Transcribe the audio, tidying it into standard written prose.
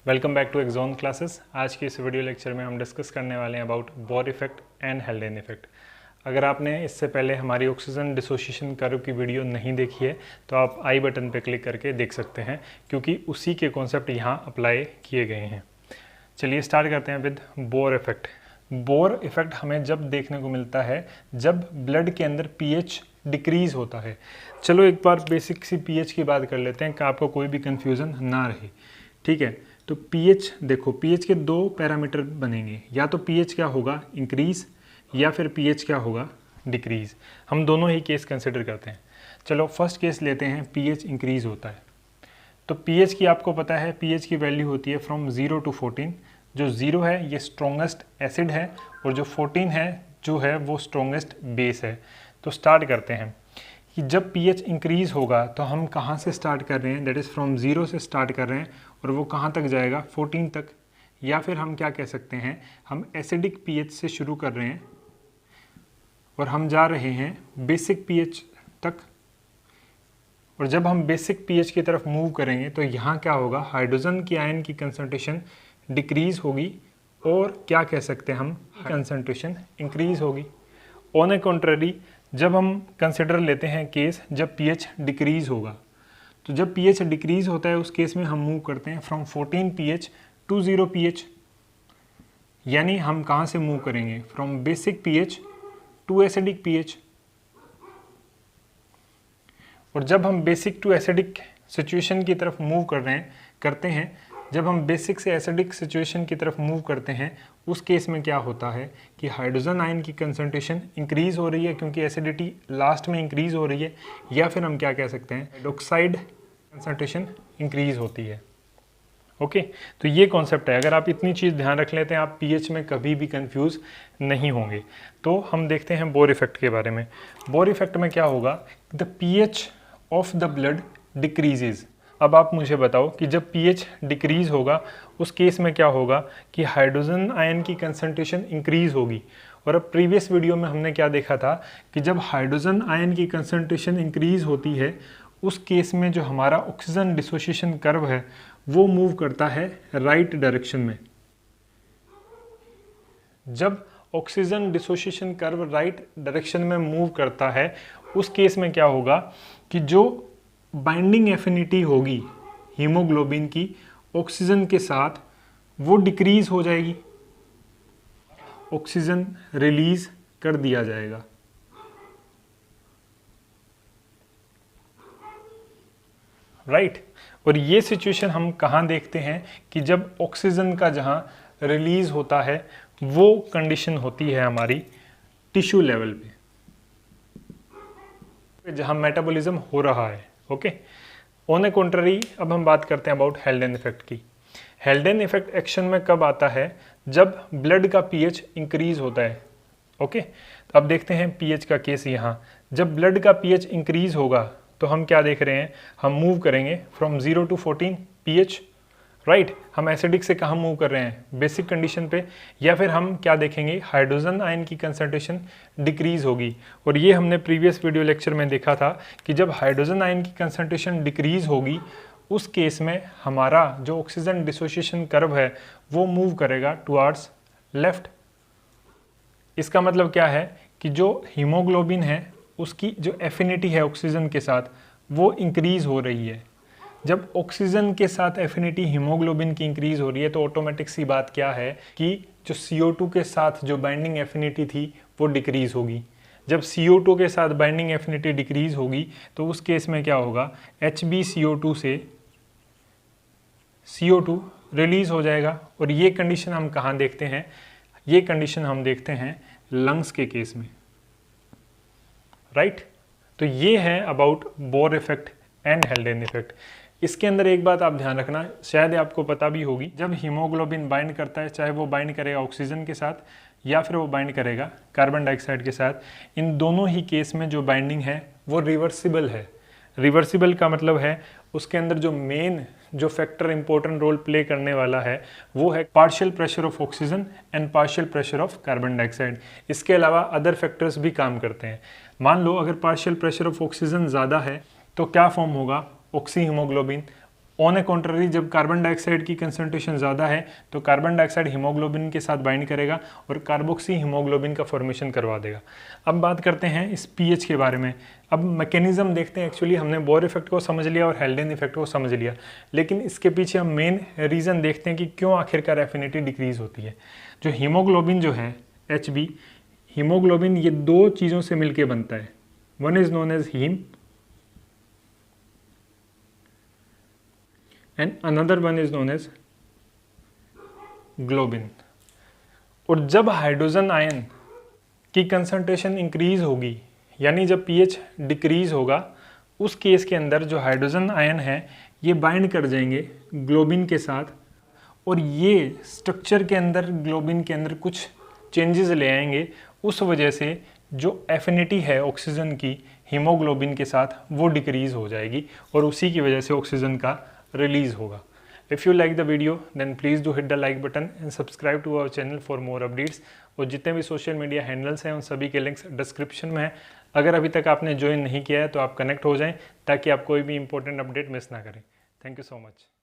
Welcome back to Exxon classes. आज के इस वीडियो लेक्चर में हम डिस्कस करने वाले हैं about Bohr effect and हेल्डेन effect. अगर आपने इससे पहले हमारी ऑक्सीजन डिसोसिएशन कर्व की वीडियो नहीं देखी है तो आप आई बटन पर क्लिक करके देख सकते हैं, क्योंकि उसी के कॉन्सेप्ट यहाँ अप्लाई किए गए हैं। चलिए स्टार्ट करते हैं with Bohr effect. Bohr effect हमें जब देखने को मिलता है जब ब्लड के अंदर पीएच डिक्रीज होता है। चलो एक बार बेसिक सी पीएच की बात कर लेते हैं कि आपको कोई भी कंफ्यूजन ना रहे। ठीक है, तो पीएच देखो, पीएच के दो पैरामीटर बनेंगे, या तो पीएच क्या होगा इंक्रीज या फिर पीएच क्या होगा डिक्रीज। हम दोनों ही केस कंसिडर करते हैं। चलो फर्स्ट केस लेते हैं, पीएच इंक्रीज होता है। तो पीएच की आपको पता है पीएच की वैल्यू होती है फ्रॉम 0 to 14। जो 0 है ये स्ट्रॉन्गेस्ट एसिड है और जो 14 है जो है वो स्ट्रॉन्गेस्ट बेस है। तो स्टार्ट करते हैं कि जब पीएच इंक्रीज होगा तो हम कहाँ से स्टार्ट कर रहे हैं, दैट इज़ फ्रॉम 0 से स्टार्ट कर रहे हैं और वो कहाँ तक जाएगा 14 तक। या फिर हम क्या कह सकते हैं, हम एसिडिक पीएच से शुरू कर रहे हैं और हम जा रहे हैं बेसिक पीएच तक। और जब हम बेसिक पीएच की तरफ मूव करेंगे तो यहाँ क्या होगा, हाइड्रोजन की आयन की कंसंट्रेशन डिक्रीज होगी और क्या कह सकते हैं हम, कंसंट्रेशन इंक्रीज होगी। ऑन ए कॉन्ट्ररी जब हम कंसिडर लेते हैं केस जब पीएच डिक्रीज होगा, तो जब पीएच डिक्रीज होता है उस केस में हम मूव करते हैं फ्रॉम 14 पीएच टू 0 पीएच। यानी हम कहाँ से मूव करेंगे, from basic pH to acidic pH. और जब हम बेसिक टू एसिडिक सिचुएशन की तरफ मूव करते हैं, जब हम बेसिक से एसिडिक सिचुएशन की तरफ मूव करते हैं उस केस में क्या होता है कि हाइड्रोजन आयन की कंसंट्रेशन इंक्रीज हो रही है क्योंकि एसिडिटी लास्ट में इंक्रीज हो रही है। या फिर हम क्या कह सकते हैं, हाइड्रोक्साइड कंसंट्रेशन इंक्रीज होती है। ओके, तो ये कॉन्सेप्ट है। अगर आप इतनी चीज़ ध्यान रख लेते हैं आप पीएच में कभी भी कंफ्यूज नहीं होंगे। तो हम देखते हैं बोर इफेक्ट के बारे में। बोर इफेक्ट में क्या होगा, the pH of the blood decreases. अब आप मुझे बताओ कि जब पीएच डिक्रीज होगा उस केस में क्या होगा कि हाइड्रोजन आयन की कंसंट्रेशन इंक्रीज होगी। और अब प्रीवियस वीडियो में हमने क्या देखा था कि जब हाइड्रोजन आयन की कंसंट्रेशन इंक्रीज होती है उस केस में जो हमारा ऑक्सीजन डिसोसिएशन कर्व है वो मूव करता है राइट डायरेक्शन में। जब oxygen dissociation curve right direction में मूव करता है उस केस में क्या होगा कि जो बाइंडिंग एफिनिटी होगी हीमोग्लोबिन की ऑक्सीजन के साथ वो डिक्रीज हो जाएगी, ऑक्सीजन रिलीज कर दिया जाएगा। राइट और ये सिचुएशन हम कहाँ देखते हैं कि जब ऑक्सीजन का जहाँ रिलीज होता है वो कंडीशन होती है हमारी टिश्यू लेवल पे जहाँ मेटाबॉलिज्म हो रहा है। ओके, ऑन ए कॉन्ट्ररी अब हम बात करते हैं अबाउट हेल्डेन इफेक्ट की। हेल्डेन इफेक्ट एक्शन में कब आता है, जब ब्लड का पीएच इंक्रीज होता है। ओके, तो अब देखते हैं पीएच का केस। यहाँ जब ब्लड का पीएच इंक्रीज होगा तो हम क्या देख रहे हैं, हम मूव करेंगे फ्रॉम 0 to 14 पीएच। राइट, हम एसिडिक से कहाँ मूव कर रहे हैं, बेसिक कंडीशन पे। या फिर हम क्या देखेंगे, हाइड्रोजन आयन की कंसंट्रेशन डिक्रीज होगी। और ये हमने प्रीवियस वीडियो लेक्चर में देखा था कि जब हाइड्रोजन आयन की कंसंट्रेशन डिक्रीज होगी उस केस में हमारा जो ऑक्सीजन डिसोसिएशन कर्व है वो मूव करेगा टुवार्ड्स लेफ्ट। इसका मतलब क्या है कि जो हीमोग्लोबिन है उसकी जो एफिनिटी है ऑक्सीजन के साथ वो इंक्रीज हो रही है। जब ऑक्सीजन के साथ एफिनिटी हीमोग्लोबिन की इंक्रीज हो रही है तो ऑटोमेटिक सी बात क्या है कि जो CO2 के साथ जो बाइंडिंग एफिनिटी थी वो डिक्रीज होगी। जब CO2 के साथ बाइंडिंग एफिनिटी डिक्रीज होगी तो उस केस में क्या होगा, HbCO2 से CO2 रिलीज हो जाएगा। और ये कंडीशन हम कहाँ देखते हैं, ये कंडीशन हम देखते हैं लंग्स के केस में। राइट, तो ये है about Bohr effect and हेल्डेन effect. इसके अंदर एक बात आप ध्यान रखना, शायद आपको पता भी होगी, जब हीमोग्लोबिन बाइंड करता है चाहे वो बाइंड करेगा ऑक्सीजन के साथ या फिर वो बाइंड करेगा कार्बन डाइऑक्साइड के साथ, इन दोनों ही केस में जो बाइंडिंग है वो रिवर्सिबल है। रिवर्सिबल का मतलब है उसके अंदर जो मेन जो फैक्टर इंपॉर्टेंट रोल प्ले करने वाला है वो है partial pressure of oxygen and partial pressure of carbon dioxide. इसके अलावा अदर फैक्टर्स भी काम करते हैं। मान लो अगर पार्शियल प्रेशर ऑफ ऑक्सीजन ज़्यादा है तो क्या फॉर्म होगा, oxy haemoglobin. On A contrary जब कार्बन डाइऑक्साइड की कंसंट्रेशन ज़्यादा है तो कार्बन डाइऑक्साइड हीमोग्लोबिन के साथ बाइंड करेगा और कार्बोक्सी हीमोग्लोबिन का फॉर्मेशन करवा देगा। अब बात करते हैं इस पीएच के बारे में। अब मैकेनिज्म देखते हैं। एक्चुअली हमने बोर इफेक्ट को समझ लिया और हेल्डेन इफेक्ट को समझ लिया, लेकिन इसके पीछे हम मेन रीज़न देखते हैं कि क्यों आखिरकार एफिनिटी डिक्रीज होती है। जो हीमोग्लोबिन जो है HB हीमोग्लोबिन, ये दो चीज़ों से मिलके बनता है। One is known as heme and another one is known as globin. और जब हाइड्रोजन आयन की कंसंट्रेशन इंक्रीज होगी, यानी जब पीएच डिक्रीज होगा, उस केस के अंदर जो हाइड्रोजन आयन है ये बाइंड कर जाएंगे ग्लोबिन के साथ और ये स्ट्रक्चर के अंदर ग्लोबिन के अंदर कुछ चेंजेस ले आएंगे। उस वजह से जो एफिनिटी है ऑक्सीजन की हीमोग्लोबिन के साथ वो डिक्रीज हो जाएगी और उसी की वजह से ऑक्सीजन का रिलीज होगा। If you like the video then please do hit the like button and subscribe to our channel for more updates. और जितने भी सोशल मीडिया हैंडल्स हैं उन सभी के लिंक्स डिस्क्रिप्शन में है। अगर अभी तक आपने ज्वाइन नहीं किया है तो आप कनेक्ट हो जाएं ताकि आप कोई भी इंपॉर्टेंट अपडेट मिस ना करें। Thank you so much.